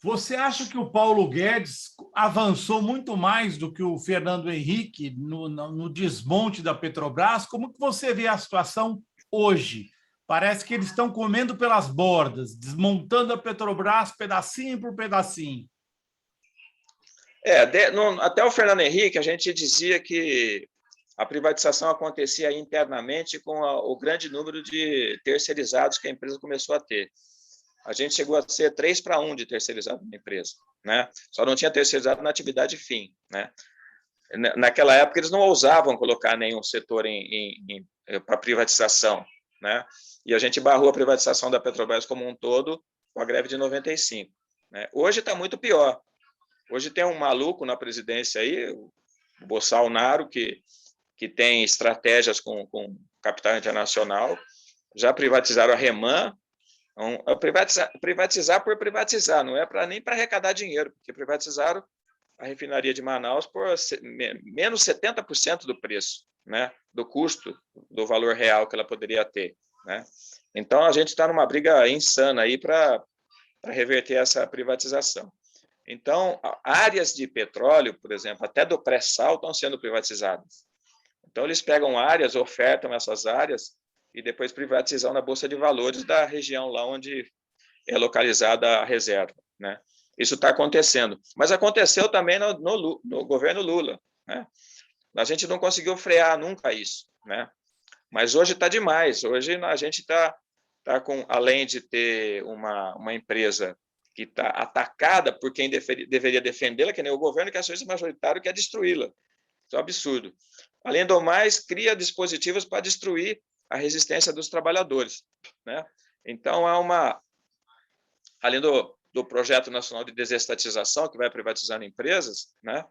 Você acha que o Paulo Guedes avançou muito mais do que o Fernando Henrique no desmonte da Petrobras? Como que você vê a situação hoje? Parece que eles estão comendo pelas bordas, desmontando a Petrobras pedacinho por pedacinho. Até o Fernando Henrique, a gente dizia que a privatização acontecia internamente com o grande número de terceirizados que a empresa começou a ter. A gente chegou a ser 3-1 de terceirizado na empresa, né? Só não tinha terceirizado na atividade fim, né? Naquela época, eles não ousavam colocar nenhum setor para privatização, né? E a gente barrou a privatização da Petrobras como um todo com a greve de 95, né? Hoje está muito pior. Hoje tem um maluco na presidência aí, o Bolsonaro, que tem estratégias com capital internacional, já privatizaram a Reman. Então, privatizar por privatizar, não é nem para arrecadar dinheiro, porque privatizaram a refinaria de Manaus por menos 70% do preço, né, do custo, do valor real que ela poderia ter, né? Então, a gente está numa briga insana aí para reverter essa privatização. Então, áreas de petróleo, por exemplo, até do pré-sal, estão sendo privatizadas. Então, eles pegam áreas, ofertam essas áreas e depois privatizam na Bolsa de Valores da região lá onde é localizada a reserva, né? Isso está acontecendo. Mas aconteceu também no governo Lula, né? A gente não conseguiu frear nunca isso, né? Mas hoje está demais. Hoje a gente está com, além de ter uma empresa que está atacada por quem deveria defendê-la, que nem o governo, que é acionista majoritário, quer destruí-la. Isso é um absurdo. Além do mais, cria dispositivos para destruir a resistência dos trabalhadores, né? Então, além do Projeto Nacional de Desestatização, que vai privatizando empresas, né?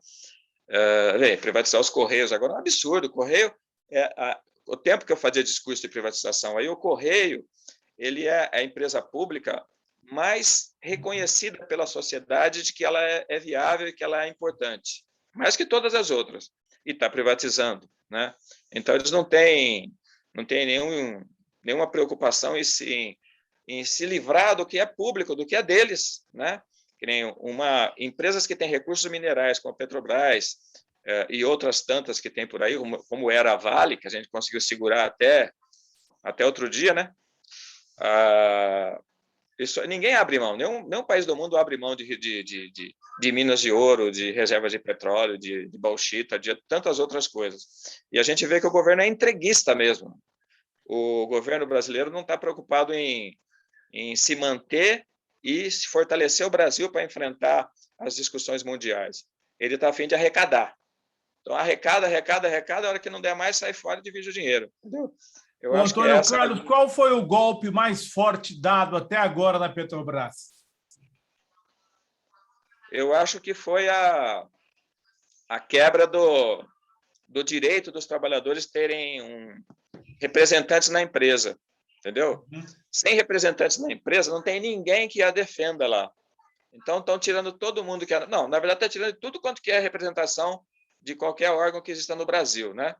Privatizar os Correios agora é um absurdo. O Correio, o tempo que eu fazia discurso de privatização, aí o Correio ele é a empresa pública mais reconhecida pela sociedade de que ela é viável e que ela é importante, mais que todas as outras, e está privatizando, né? Então, eles não têm nenhuma preocupação em se livrar do que é público, do que é deles, né? Que nem empresas que têm recursos minerais, como a Petrobras, e outras tantas que tem por aí, como era a Vale, que a gente conseguiu segurar até outro dia, né? Isso, ninguém abre mão, nenhum país do mundo abre mão de minas de ouro, de reservas de petróleo, de bauxita, de tantas outras coisas. E a gente vê que o governo é entreguista mesmo. O governo brasileiro não está preocupado em se manter e se fortalecer o Brasil para enfrentar as discussões mundiais. Ele está a fim de arrecadar. Então, arrecada, a hora que não der mais, sai fora e divide o dinheiro. Entendeu? Ô, Antônio Carlos, qual foi o golpe mais forte dado até agora na Petrobras? Eu acho que foi a quebra do direito dos trabalhadores terem representantes na empresa, entendeu? Sem representantes na empresa, não tem ninguém que a defenda lá. Então, estão tirando todo mundo que... Não, na verdade, está tirando tudo quanto que é representação de qualquer órgão que exista no Brasil, né?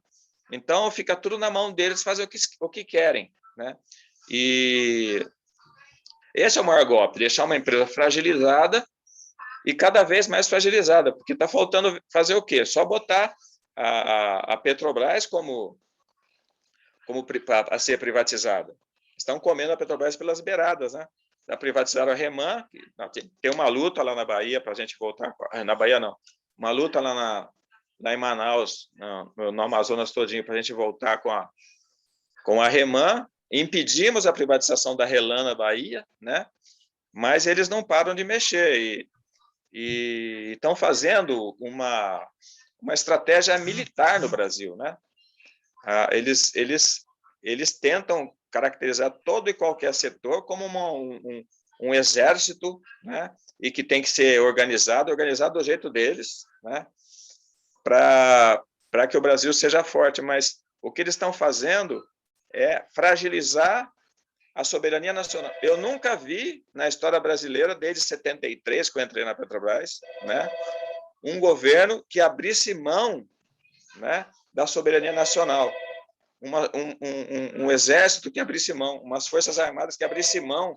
Então, fica tudo na mão deles fazer o que querem, né? E esse é o maior golpe, deixar uma empresa fragilizada e cada vez mais fragilizada, porque está faltando fazer o quê? Só botar a Petrobras como a ser privatizada. Estão comendo a Petrobras pelas beiradas, né? Já privatizaram a Reman, tem uma luta lá na Bahia para a gente voltar... Na Bahia, não. Uma luta lá em Manaus, no Amazonas todinho, para a gente voltar com a Reman. Impedimos a privatização da Relan na Bahia, né? Mas eles não param de mexer e estão fazendo uma estratégia militar no Brasil, né? Eles tentam caracterizar todo e qualquer setor como um exército, né? E que tem que ser organizado do jeito deles, né? Para que o Brasil seja forte. Mas o que eles estão fazendo é fragilizar a soberania nacional. Eu nunca vi na história brasileira, desde 73, que eu entrei na Petrobras, né, um governo que abrisse mão, né, da soberania nacional. Um exército que abrisse mão, umas forças armadas que abrisse mão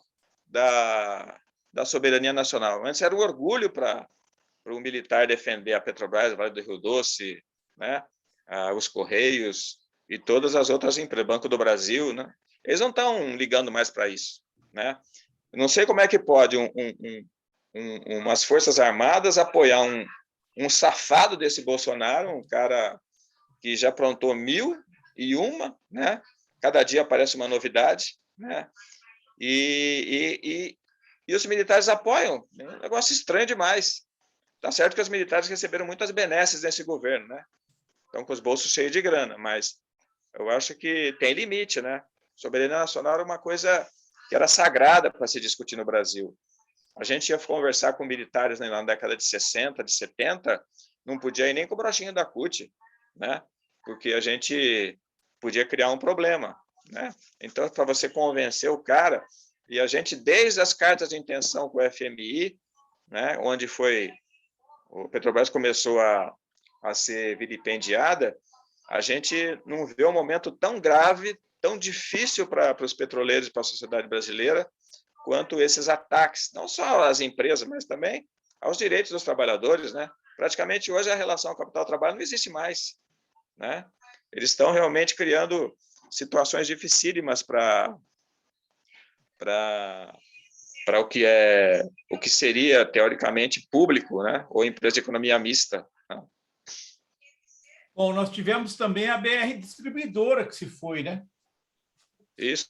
da soberania nacional. Antes era um orgulho para um militar defender a Petrobras, o Vale do Rio Doce, né? Os Correios e todas as outras empresas, Banco do Brasil, né? Eles não estão ligando mais para isso, né? Eu não sei como é que pode umas Forças Armadas apoiar um safado desse Bolsonaro, um cara que já aprontou 1001, né? Cada dia aparece uma novidade, né? E os militares apoiam. É um negócio estranho demais. Tá certo que os militares receberam muitas benesses nesse governo, né? Estão com os bolsos cheios de grana, mas eu acho que tem limite, né? Soberania nacional era uma coisa que era sagrada para se discutir no Brasil. A gente ia conversar com militares, né, na década de 60, de 70, não podia ir nem com o brochinho da CUT, né? Porque a gente podia criar um problema, né? Então, para você convencer o cara, e a gente, desde as cartas de intenção com o FMI, né, onde o Petrobras começou a ser vilipendiada, a gente não vê um momento tão grave, tão difícil para os petroleiros e para a sociedade brasileira, quanto esses ataques, não só às empresas, mas também aos direitos dos trabalhadores, né? Praticamente hoje a relação capital-trabalho não existe mais, né? Eles estão realmente criando situações dificílimas para o que seria teoricamente público, né? Ou empresa de economia mista, né? Bom, nós tivemos também a BR Distribuidora que se foi, né? Isso.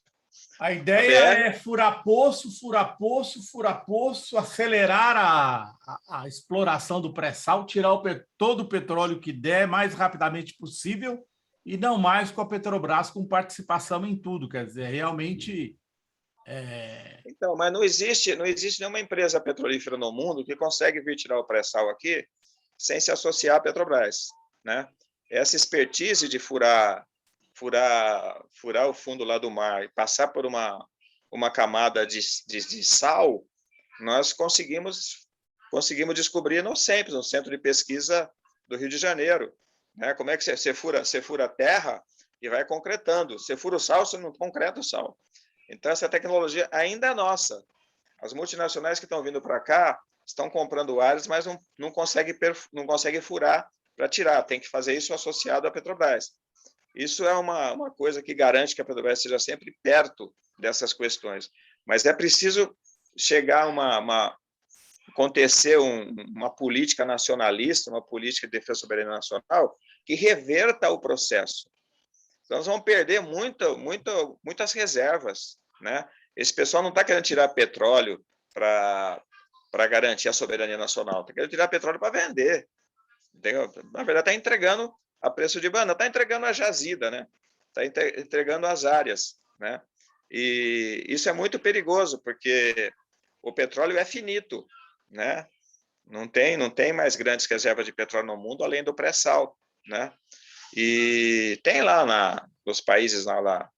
A ideia é furar poço, furar poço, furar poço, acelerar a exploração do pré-sal, tirar todo o petróleo que der mais rapidamente possível e não mais com a Petrobras com participação em tudo. Quer dizer, realmente... Então, mas não existe nenhuma empresa petrolífera no mundo que consegue vir tirar o pré-sal aqui sem se associar à Petrobras, né? Essa expertise de furar o fundo lá do mar e passar por uma camada de sal, nós conseguimos descobrir no CEMPES, no Centro de Pesquisa do Rio de Janeiro, né? Como é que você fura a terra e vai concretando. Você fura o sal, você não concreta o sal. Então, essa tecnologia ainda é nossa. As multinacionais que estão vindo para cá estão comprando áreas, mas não conseguem furar para tirar. Tem que fazer isso associado à Petrobras. Isso é uma coisa que garante que a Petrobras seja sempre perto dessas questões. Mas é preciso chegar acontecer uma política nacionalista, uma política de defesa da soberania nacional que reverta o processo. Então, nós vamos perder muitas reservas, né? Esse pessoal não está querendo tirar petróleo para garantir a soberania nacional, está querendo tirar petróleo para vender. Entendeu? Na verdade, está entregando a preço de banda, está entregando a jazida, né? Está entregando as áreas, né? E isso é muito perigoso, porque o petróleo é finito, né? Não tem mais grandes reservas de petróleo no mundo, além do pré-sal, né? E tem lá nos países lá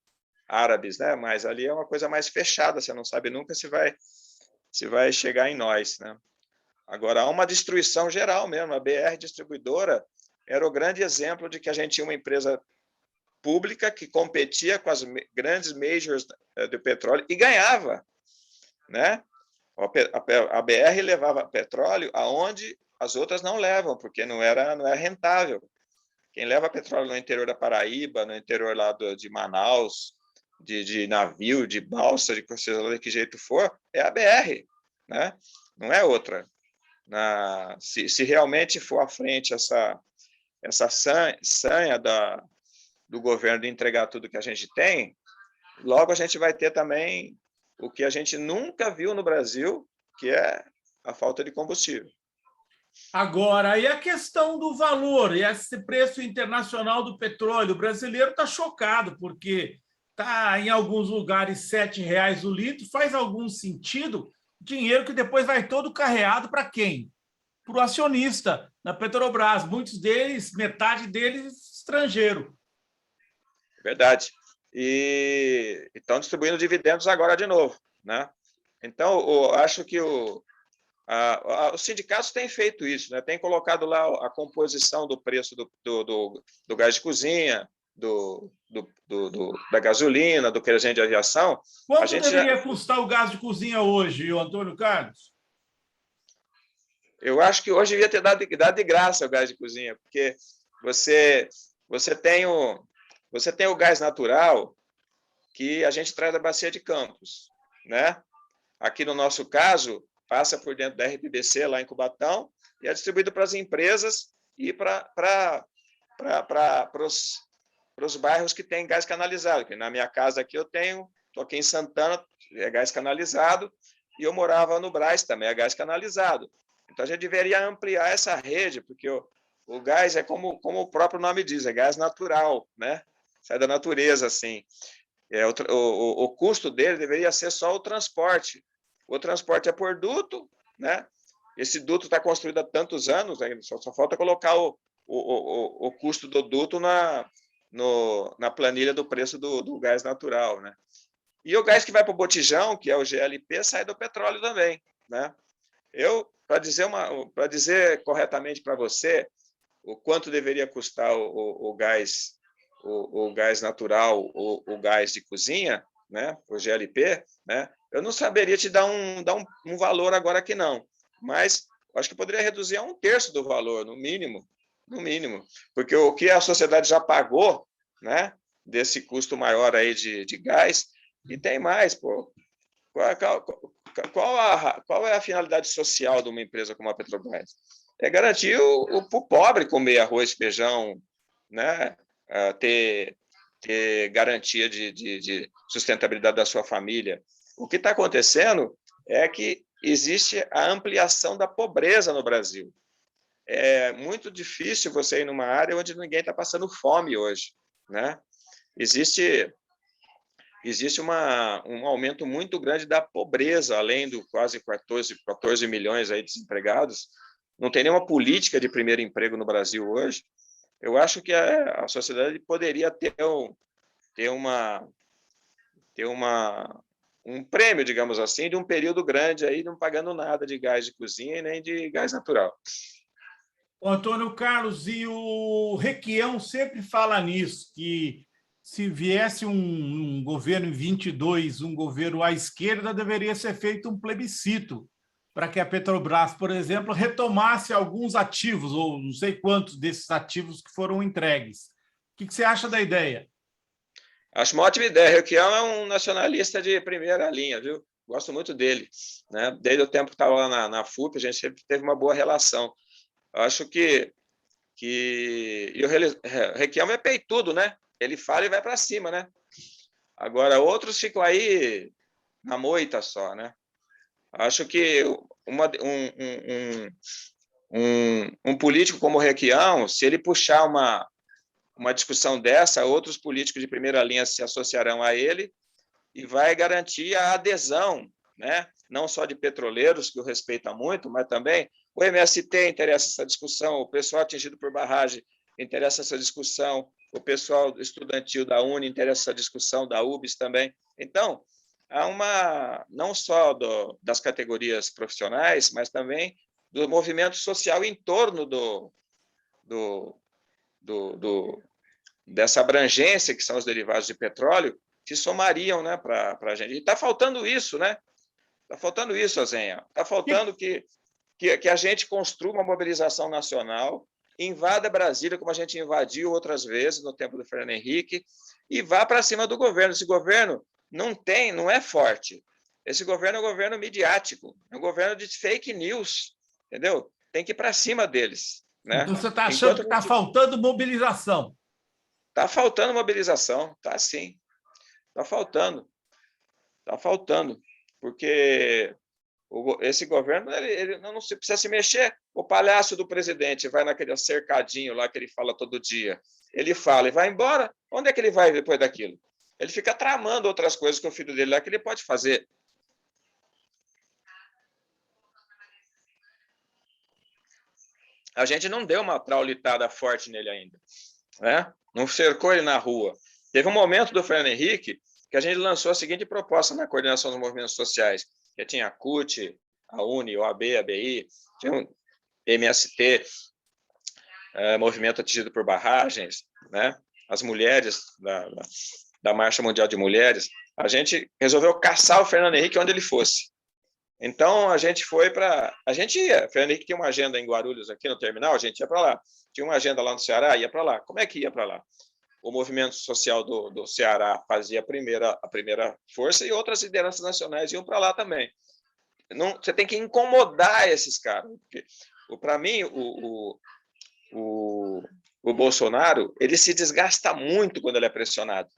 árabes, né? Mas ali é uma coisa mais fechada, você não sabe nunca se vai chegar em nós, né? Agora, há uma destruição geral mesmo. A BR Distribuidora era o grande exemplo de que a gente tinha uma empresa pública que competia com as grandes majors do petróleo e ganhava, né? A BR levava petróleo aonde as outras não levam, porque não era rentável. Quem leva petróleo no interior da Paraíba, no interior lá de Manaus, de navio, de balsa, de que jeito for, é a BR, né? Não é outra. Se realmente for à frente essa sanha do governo de entregar tudo que a gente tem, logo a gente vai ter também o que a gente nunca viu no Brasil, que é a falta de combustível. Agora, e a questão do valor, e esse preço internacional do petróleo? O brasileiro está chocado, porque está em alguns lugares R$ 7 o litro, faz algum sentido? Dinheiro que depois vai todo carreado para quem? Para o acionista, na Petrobras. Muitos deles, metade deles, estrangeiro. Verdade. E estão distribuindo dividendos agora de novo, né? Então, eu acho que os sindicatos têm feito isso, né? Têm colocado lá a composição do preço do gás de cozinha, da gasolina, do querosene de aviação. Quanto deveria custar o gás de cozinha hoje, Antônio Carlos? Eu acho que hoje devia ter dado de graça o gás de cozinha, porque você tem o gás natural que a gente traz da Bacia de Campos, né? Aqui no nosso caso, passa por dentro da RPBC, lá em Cubatão, e é distribuído para as empresas e para os bairros que têm gás canalizado. Que na minha casa aqui estou aqui em Santana, é gás canalizado, e eu morava no Brás também, é gás canalizado. Então, a gente deveria ampliar essa rede, porque o gás é como o próprio nome diz, é gás natural, né? Sai da natureza, assim. O custo dele deveria ser só o transporte. O transporte é por duto, né? Esse duto está construído há tantos anos, né? Só falta colocar o custo do duto na planilha do preço do gás natural, né? E o gás que vai para o botijão, que é o GLP, sai do petróleo também, né? Para dizer corretamente para você o quanto deveria custar o gás natural, o gás de cozinha, né, o GLP, né, eu não saberia te dar um valor agora aqui não, mas acho que poderia reduzir a 1/3 do valor, no mínimo, porque o que a sociedade já pagou, né, desse custo maior aí de gás, e tem mais, pô. Qual é a finalidade social de uma empresa como a Petrobras? É garantir o pobre comer arroz, feijão, né? Ter garantia de sustentabilidade da sua família. O que está acontecendo é que existe a ampliação da pobreza no Brasil. É muito difícil você ir numa área onde ninguém está passando fome hoje, né? Existe um aumento muito grande da pobreza, além do quase 14 milhões aí desempregados. Não tem nenhuma política de primeiro emprego no Brasil hoje. Eu acho que a sociedade poderia ter um prêmio, digamos assim, de um período grande aí, não pagando nada de gás de cozinha nem de gás natural. O Antônio Carlos, e o Requião sempre fala nisso, que se viesse um governo em 22, um governo à esquerda, deveria ser feito um plebiscito para que a Petrobras, por exemplo, retomasse alguns ativos, ou não sei quantos desses ativos que foram entregues. O que você acha da ideia? Acho uma ótima ideia. Requião é um nacionalista de primeira linha, viu? Gosto muito dele, né? Desde o tempo que estava lá na FUP, a gente sempre teve uma boa relação. Acho que e o Requião é peitudo, né? Ele fala e vai para cima, né? Agora, outros ficam aí na moita só, né? Acho que um político como o Requião, se ele puxar uma discussão dessa, outros políticos de primeira linha se associarão a ele e vai garantir a adesão, né? Não só de petroleiros, que o respeitam muito, mas também o MST interessa essa discussão, o pessoal atingido por barragem interessa essa discussão, o pessoal estudantil da Uni interessa essa discussão, da UBS também. Então, há não só das categorias profissionais, mas também do movimento social em torno dessa abrangência que são os derivados de petróleo, que somariam, né, para a gente. E está faltando isso, né? Está faltando isso, Azenha. Está faltando que a gente construa uma mobilização nacional, invada Brasília, como a gente invadiu outras vezes no tempo do Fernando Henrique, e vá para cima do governo. Esse governo não é forte. Esse governo é um governo midiático, é um governo de fake news, entendeu? Tem que ir para cima deles. Né? Então, você está achando que está faltando mobilização? Está faltando mobilização, está sim. Está faltando, porque esse governo ele não precisa se mexer. O palhaço do presidente vai naquele cercadinho lá que ele fala todo dia. Ele fala e vai embora. Onde é que ele vai depois daquilo? Ele fica tramando outras coisas com o filho dele lá que ele pode fazer. A gente não deu uma traulitada forte nele ainda, né? Não cercou ele na rua. Teve um momento do Fernando Henrique que a gente lançou a seguinte proposta na coordenação dos movimentos sociais, que tinha a CUT, a UNE, OAB, a BI, tinha um MST, movimento atingido por barragens, né? as mulheres da Marcha Mundial de Mulheres, a gente resolveu caçar o Fernando Henrique onde ele fosse. Então, a gente foi para... A gente ia. O Fernando Henrique tinha uma agenda em Guarulhos, aqui no terminal, a gente ia para lá. Tinha uma agenda lá no Ceará, ia para lá. Como é que ia para lá? O movimento social do Ceará fazia a primeira força e outras lideranças nacionais iam para lá também. Não, você tem que incomodar esses caras. Para mim, o Bolsonaro, ele se desgasta muito quando ele é pressionado.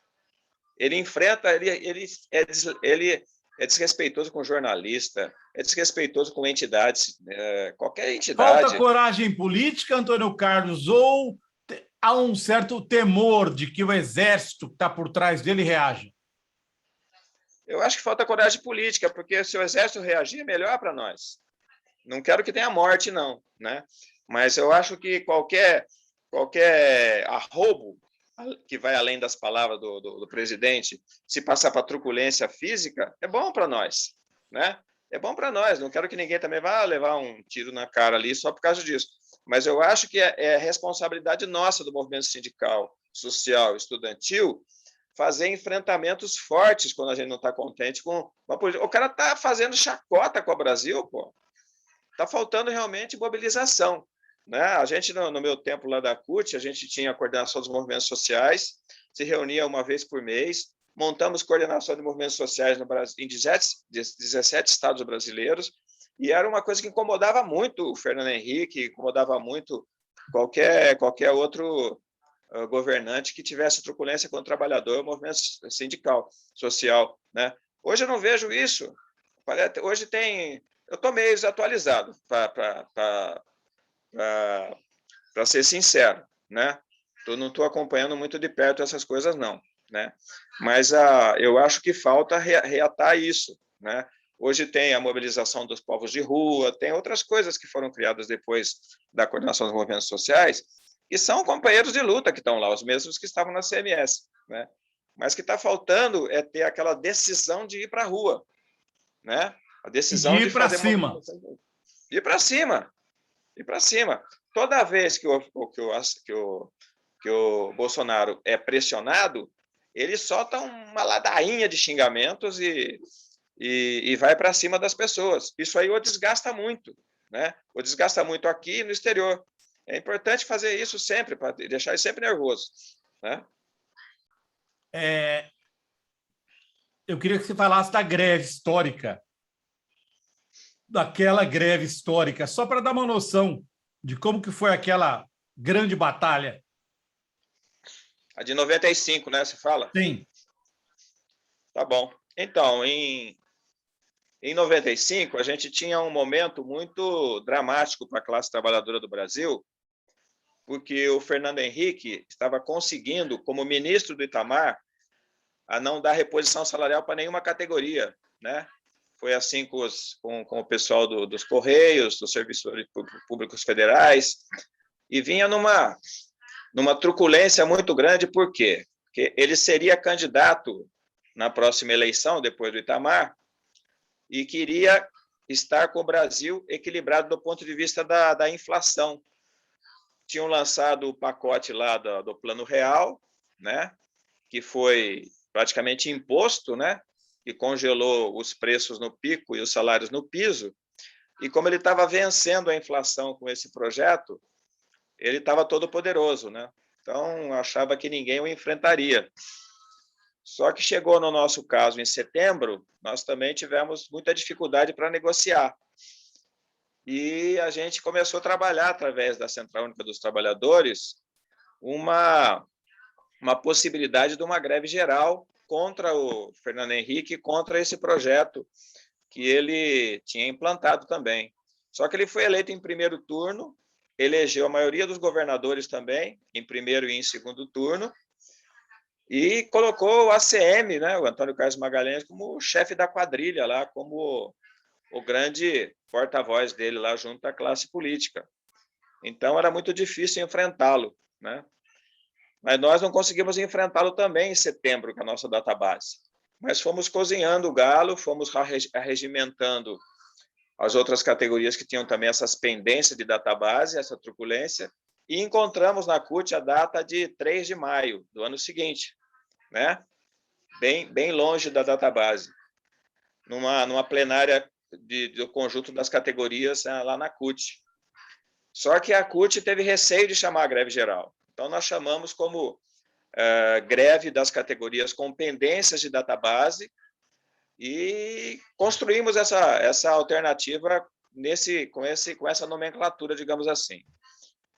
Ele enfrenta, ele é desrespeitoso com jornalista, é desrespeitoso com entidades, qualquer entidade. Falta coragem política, Antônio Carlos, ou há um certo temor de que o exército que está por trás dele reaja? Eu acho que falta coragem política, porque se o exército reagir, é melhor para nós. Não quero que tenha morte, não, né? Mas eu acho que qualquer arrobo que vai além das palavras do presidente, se passar para truculência física, é bom para nós, né? É bom para nós. Não quero que ninguém também vá levar um tiro na cara ali só por causa disso. Mas eu acho que é responsabilidade nossa do movimento sindical, social, estudantil, fazer enfrentamentos fortes quando a gente não está contente com uma política. O cara está fazendo chacota com o Brasil, pô. Está faltando realmente mobilização, né? A gente, no meu tempo lá da CUT, a gente tinha a coordenação dos movimentos sociais, se reunia uma vez por mês, montamos coordenação de movimentos sociais no Brasil, em 17 estados brasileiros, e era uma coisa que incomodava muito o Fernando Henrique, incomodava muito qualquer outro governante que tivesse truculência com o trabalhador, o movimento sindical, social, né? Hoje eu não vejo isso. Hoje tem... Eu estou meio desatualizado, para ser sincero, né? Eu não estou acompanhando muito de perto essas coisas, não, né? Mas eu acho que falta reatar isso, né? Hoje tem a mobilização dos povos de rua, tem outras coisas que foram criadas depois da coordenação dos movimentos sociais, e são companheiros de luta que estão lá, os mesmos que estavam na CMS, né? Mas que está faltando é ter aquela decisão de ir para a rua, né? A decisão de ir para cima. Ir para cima. Ir para cima. Toda vez que o Bolsonaro é pressionado, ele solta uma ladainha de xingamentos e vai para cima das pessoas. Isso aí o desgasta muito, né? O desgasta muito aqui e no exterior. É importante fazer isso sempre, para deixar ele sempre nervoso, né? Eu queria que você falasse da greve histórica, daquela greve histórica, só para dar uma noção de como que foi aquela grande batalha. A de 95, né? Você fala? Sim. Tá bom. Então, em 95, a gente tinha um momento muito dramático para a classe trabalhadora do Brasil, porque o Fernando Henrique estava conseguindo, como ministro do Itamar, a não dar reposição salarial para nenhuma categoria, né? Foi assim com o pessoal dos Correios, dos Serviços Públicos Federais, e vinha numa truculência muito grande, por quê? Porque ele seria candidato na próxima eleição, depois do Itamar, e queria estar com o Brasil equilibrado do ponto de vista da inflação. Tinham lançado o pacote lá do Plano Real, né? Que foi praticamente imposto, né? Que congelou os preços no pico e os salários no piso, e como ele estava vencendo a inflação com esse projeto, ele estava todo poderoso, né? Então, achava que ninguém o enfrentaria. Só que chegou no nosso caso em setembro, nós também tivemos muita dificuldade para negociar. E a gente começou a trabalhar, através da Central Única dos Trabalhadores, uma possibilidade de uma greve geral contra o Fernando Henrique, contra esse projeto que ele tinha implantado também. Só que ele foi eleito em primeiro turno, elegeu a maioria dos governadores também, em primeiro e em segundo turno, e colocou o ACM, né, o Antônio Carlos Magalhães, como o chefe da quadrilha lá, como o grande porta-voz dele lá junto à classe política. Então, era muito difícil enfrentá-lo, né? Mas nós não conseguimos enfrentá-lo também em setembro, com a nossa database. Mas fomos cozinhando o galo, fomos arregimentando as outras categorias que tinham também essas pendências de database, essa truculência, e encontramos na CUT a data de 3 de maio do ano seguinte, né? Bem longe da database, numa plenária do conjunto das categorias lá na CUT. Só que a CUT teve receio de chamar a greve geral. Então, nós chamamos como greve das categorias com pendências de database e construímos essa alternativa com essa nomenclatura, digamos assim.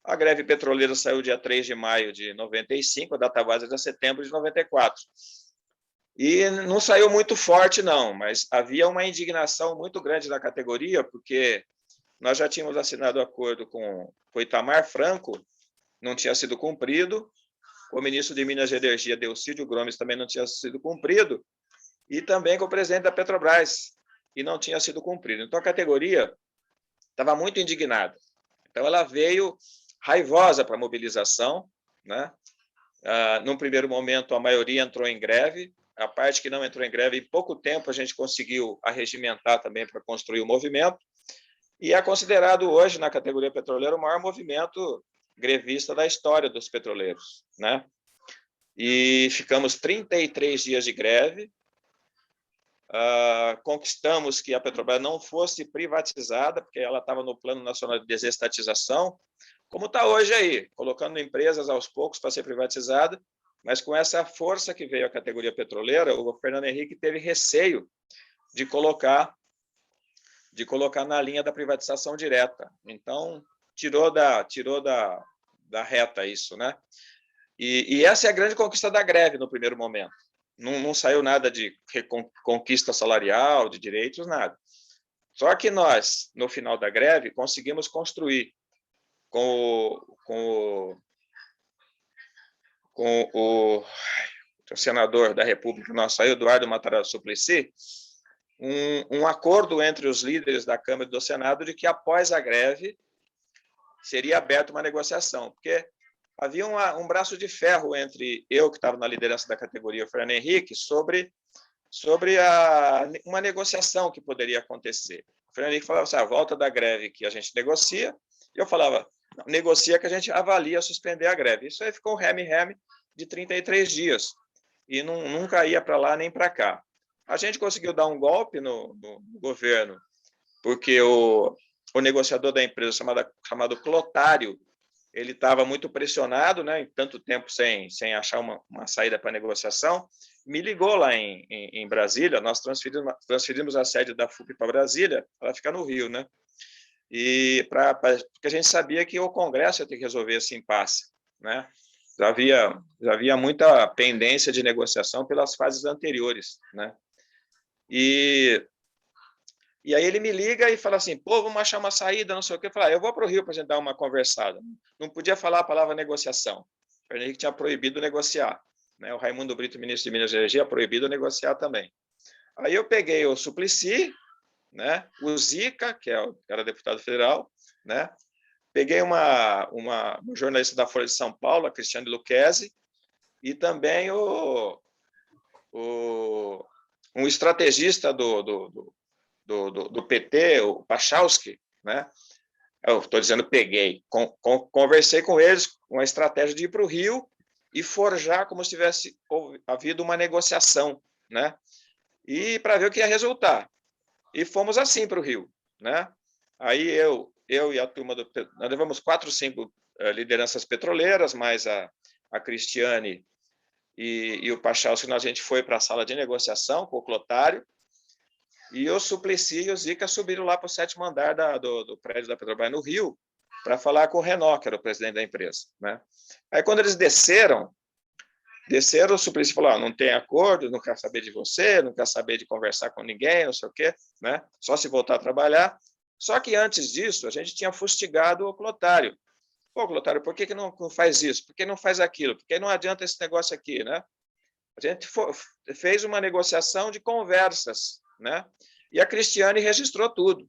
A greve petroleira saiu dia 3 de maio de 95, a database é de setembro de 94. E não saiu muito forte, não, mas havia uma indignação muito grande na categoria, porque nós já tínhamos assinado acordo com o Itamar Franco, não tinha sido cumprido, o ministro de Minas e Energia, Delcídio Gomes, também não tinha sido cumprido, e também com o presidente da Petrobras, e não tinha sido cumprido. Então, a categoria estava muito indignada. Então, ela veio raivosa para a mobilização, né? Num primeiro momento, a maioria entrou em greve, a parte que não entrou em greve, em pouco tempo a gente conseguiu arregimentar também para construir o movimento, e é considerado hoje, na categoria petroleira, o maior movimento grevista da história dos petroleiros, né? E ficamos 33 dias de greve, conquistamos que a Petrobras não fosse privatizada, porque ela estava no Plano Nacional de Desestatização, como está hoje aí, colocando empresas aos poucos para ser privatizada, mas com essa força que veio a categoria petroleira, o Fernando Henrique teve receio de colocar na linha da privatização direta. Então, tirou da reta isso, né? E essa é a grande conquista da greve no primeiro momento. Não saiu nada de conquista salarial, de direitos, nada. Só que nós, no final da greve, conseguimos construir com o senador da República, nosso Eduardo Matarazzo Suplicy, um acordo entre os líderes da Câmara e do Senado de que, após a greve, seria aberta uma negociação, porque havia um braço de ferro entre eu, que estava na liderança da categoria, o Fernando Henrique, sobre uma negociação que poderia acontecer. O Fernando Henrique falava assim, a volta da greve que a gente negocia, e eu falava, não, negocia que a gente avalia suspender a greve. Isso aí ficou um reme-reme de 33 dias, e nunca ia para lá nem para cá. A gente conseguiu dar um golpe no governo, porque o negociador da empresa, chamado Clotário, ele estava muito pressionado, né, em tanto tempo sem achar uma saída para a negociação, me ligou lá em Brasília, nós transferimos a sede da FUP para Brasília, ela fica no Rio, né, e porque a gente sabia que o Congresso ia ter que resolver esse impasse, né, já havia muita pendência de negociação pelas fases anteriores, né, e aí ele me liga e fala assim, pô, vamos achar uma saída, não sei o quê. Eu falo, eu vou para o Rio para a gente dar uma conversada. Não podia falar a palavra negociação. O Fernando Henrique tinha proibido negociar, né? O Raimundo Brito, ministro de Minas e Energia, proibido negociar também. Aí eu peguei o Suplicy, né? O Zica, que era deputado federal, né? Peguei uma jornalista da Folha de São Paulo, a Cristiane Lucchesi, e também um estrategista do PT, o Pachowski, né? Eu estou dizendo peguei, conversei com eles com a estratégia de ir para o Rio e forjar como se tivesse havido uma negociação, né? E para ver o que ia resultar. E fomos assim para o Rio, né? Aí eu e a turma nós levamos 4 ou 5 lideranças petroleiras, mais a Cristiane e o Pachowski, a gente foi para a sala de negociação com o Clotário, e o Suplicy e o Zica subiram lá para o 7º andar do prédio da Petrobras no Rio para falar com o Renault, que era o presidente da empresa, né? Aí, quando eles desceram, o Suplicy falou, não tem acordo, não quer saber de você, não quer saber de conversar com ninguém, não sei o quê, né? Só se voltar a trabalhar. Só que, antes disso, a gente tinha fustigado o Clotário. Pô, Clotário, por que não faz isso? Por que não faz aquilo? Por que não adianta esse negócio aqui, né? A gente fez uma negociação de conversas, né? E a Cristiane registrou tudo.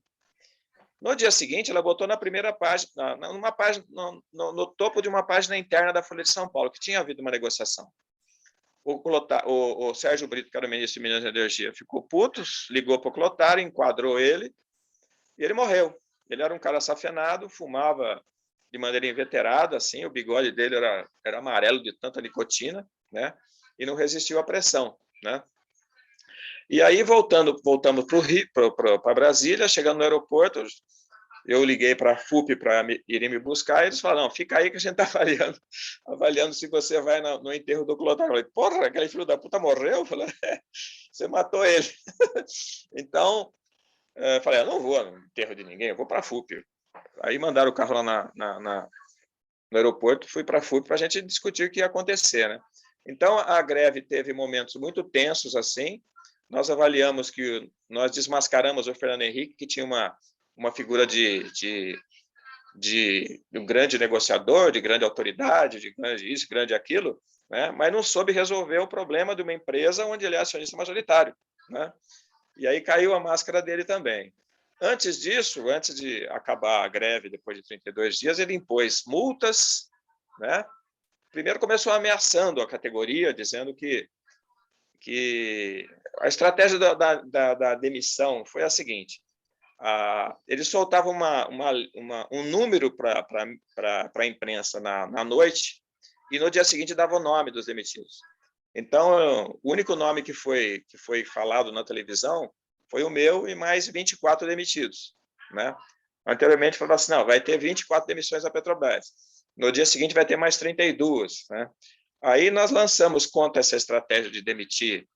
No dia seguinte, ela botou na primeira página, no topo de uma página interna da Folha de São Paulo, que tinha havido uma negociação. O Sérgio Brito, que era o ministro de Minas e Energia, ficou puto, ligou para o Clotário, enquadrou ele, e ele morreu. Ele era um cara safenado, fumava de maneira inveterada, assim, o bigode dele era amarelo de tanta nicotina, né? E não resistiu à pressão, né? E aí, voltamos para Brasília, chegando no aeroporto, eu liguei para a FUP para irem me buscar, e eles falaram, não, fica aí que a gente está avaliando se você vai no enterro do Clodoaldo. Eu falei, porra, aquele filho da puta morreu? Eu falei, você matou ele. Então, eu falei, eu não vou no enterro de ninguém, eu vou para a FUP. Aí mandaram o carro lá no aeroporto, fui para a FUP para a gente discutir o que ia acontecer, né? Então, a greve teve momentos muito tensos, assim. Nós avaliamos que nós desmascaramos o Fernando Henrique, que tinha uma figura de um grande negociador, de grande autoridade, de grande isso, grande aquilo, né? Mas não soube resolver o problema de uma empresa onde ele é acionista majoritário, né? E aí caiu a máscara dele também. Antes disso, antes de acabar a greve, depois de 32 dias, ele impôs multas, né? Primeiro começou ameaçando a categoria, dizendo que a estratégia da demissão foi a seguinte: ele soltava um número para a imprensa na noite e no dia seguinte dava o nome dos demitidos. Então, o único nome que foi falado na televisão foi o meu e mais 24 demitidos, né? Anteriormente falava assim, não, vai ter 24 demissões da Petrobras. No dia seguinte vai ter mais 32, né? Aí nós lançamos contra essa estratégia de demitir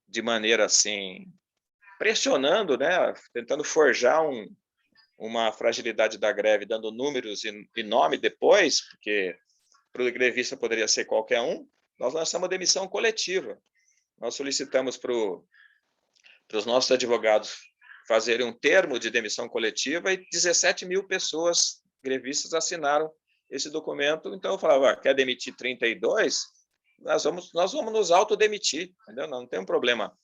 de maneira assim, pressionando, né? Tentando forjar uma fragilidade da greve, dando números e nome depois, porque para o grevista poderia ser qualquer um. Nós lançamos a demissão coletiva. Nós solicitamos para os nossos advogados fazerem um termo de demissão coletiva e 17 mil pessoas grevistas assinaram esse documento. Então, eu falava, quer demitir 32? Nós vamos nos autodemitir, entendeu? Não tem um problema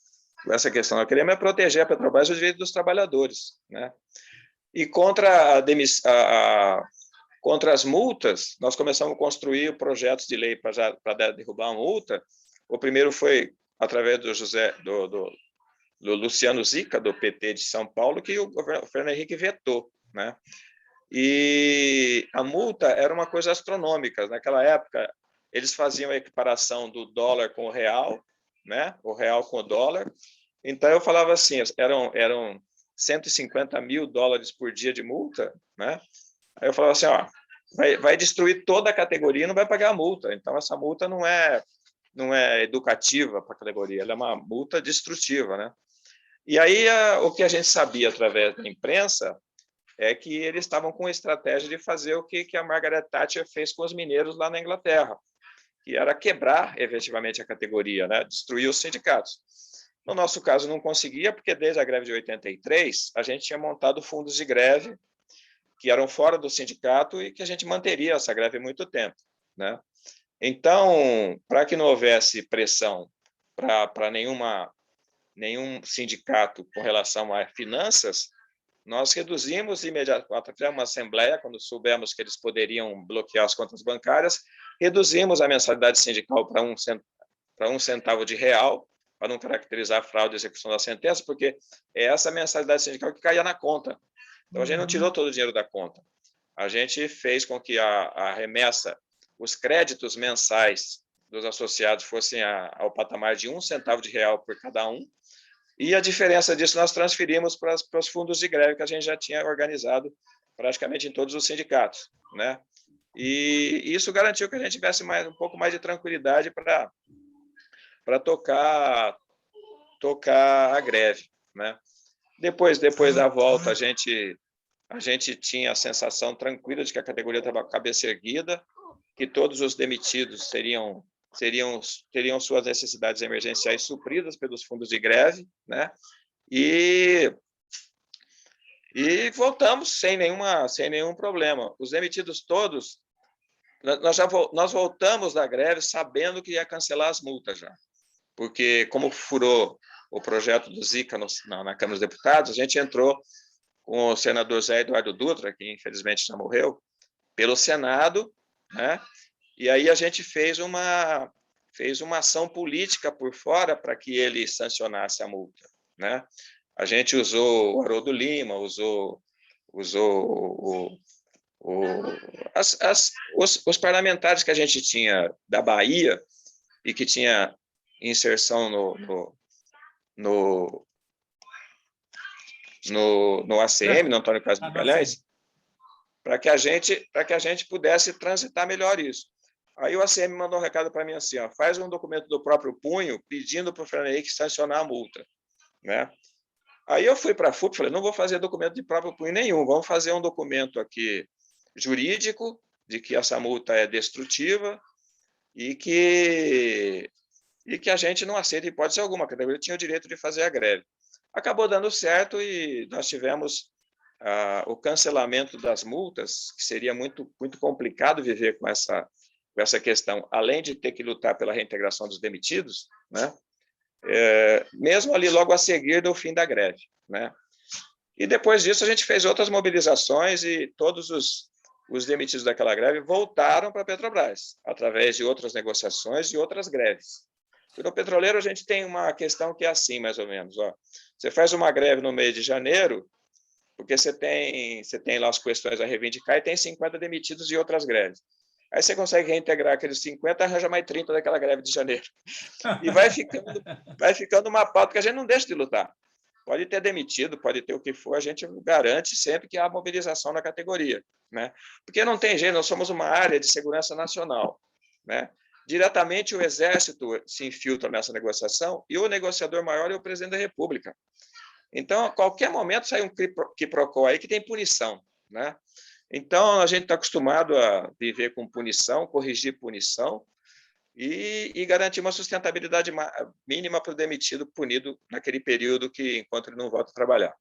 com essa questão. Eu queria me proteger a Petrobras e os direitos dos trabalhadores, né? E contra contra as multas, nós começamos a construir projetos de lei para derrubar a multa. O primeiro foi através do Luciano Zica, do PT de São Paulo, que o Fernando Henrique vetou, né? E a multa era uma coisa astronômica. Naquela época, eles faziam a equiparação do dólar com o real, né? O real com o dólar. Então, eu falava assim, eram 150 mil dólares por dia de multa, né? Aí eu falava assim, ó, vai destruir toda a categoria e não vai pagar a multa. Então, essa multa não é educativa para a categoria, ela é uma multa destrutiva, né? E aí, o que a gente sabia através da imprensa é que eles estavam com a estratégia de fazer o que a Margaret Thatcher fez com os mineiros lá na Inglaterra, que era quebrar efetivamente a categoria, né? Destruir os sindicatos. No nosso caso, não conseguia, porque desde a greve de 83, a gente tinha montado fundos de greve que eram fora do sindicato e que a gente manteria essa greve há muito tempo, né? Então, para que não houvesse pressão para nenhum sindicato com relação a finanças, nós reduzimos imediatamente, fizemos uma assembleia, quando soubemos que eles poderiam bloquear as contas bancárias, reduzimos a mensalidade sindical para um centavo de real, para não caracterizar a fraude e execução da sentença, porque é essa mensalidade sindical que caía na conta. Então, a gente não tirou todo o dinheiro da conta. A gente fez com que a remessa, os créditos mensais dos associados fossem ao patamar de 1 centavo de real por cada um, e a diferença disso nós transferimos para os fundos de greve que a gente já tinha organizado praticamente em todos os sindicatos, né? E isso garantiu que a gente tivesse um pouco mais de tranquilidade para tocar a greve, né? Depois da volta, a gente tinha a sensação tranquila de que a categoria estava com a cabeça erguida, que todos os demitidos teriam suas necessidades emergenciais supridas pelos fundos de greve, né? E voltamos sem nenhum problema. Os demitidos todos, nós voltamos da greve sabendo que ia cancelar as multas já, porque como furou o projeto do Zica na Câmara dos Deputados, a gente entrou com o senador Zé Eduardo Dutra, que infelizmente já morreu, pelo Senado, né? E aí a gente fez uma ação política por fora para que ele sancionasse a multa, né? A gente usou o Haroldo Lima, usou o Os parlamentares que a gente tinha da Bahia e que tinha inserção no ACM, no Antônio Carlos Magalhães, para que a gente pudesse transitar melhor isso. Aí o ACM mandou um recado para mim assim, ó, faz um documento do próprio punho pedindo para o Fernando Henrique sancionar a multa, né? Aí eu fui para a FUP e falei, não vou fazer documento de próprio punho nenhum, vamos fazer um documento aqui jurídico de que essa multa é destrutiva e que a gente não aceita hipótese alguma, que ele tinha o direito de fazer a greve. Acabou dando certo e nós tivemos o cancelamento das multas, que seria muito, muito complicado viver com essa questão, além de ter que lutar pela reintegração dos demitidos, né? Mesmo ali logo a seguir do fim da greve, né? E depois disso a gente fez outras mobilizações e todos os demitidos daquela greve voltaram para a Petrobras, através de outras negociações e outras greves. E no petroleiro a gente tem uma questão que é assim, mais ou menos. Ó. Você faz uma greve no mês de janeiro, porque você tem lá as questões a reivindicar e tem 50 demitidos de outras greves. Aí você consegue reintegrar aqueles 50 e arranja mais 30 daquela greve de janeiro. E vai ficando uma pauta que a gente não deixa de lutar. Pode ter demitido, pode ter o que for, a gente garante sempre que há mobilização na categoria, né? Porque não tem jeito, nós somos uma área de segurança nacional, né? Diretamente o Exército se infiltra nessa negociação e o negociador maior é o presidente da República. Então, a qualquer momento sai um quiprocó aí que tem punição, né? Então, a gente está acostumado a viver com punição, corrigir punição e garantir uma sustentabilidade mínima para o demitido punido naquele período enquanto ele não volta a trabalhar.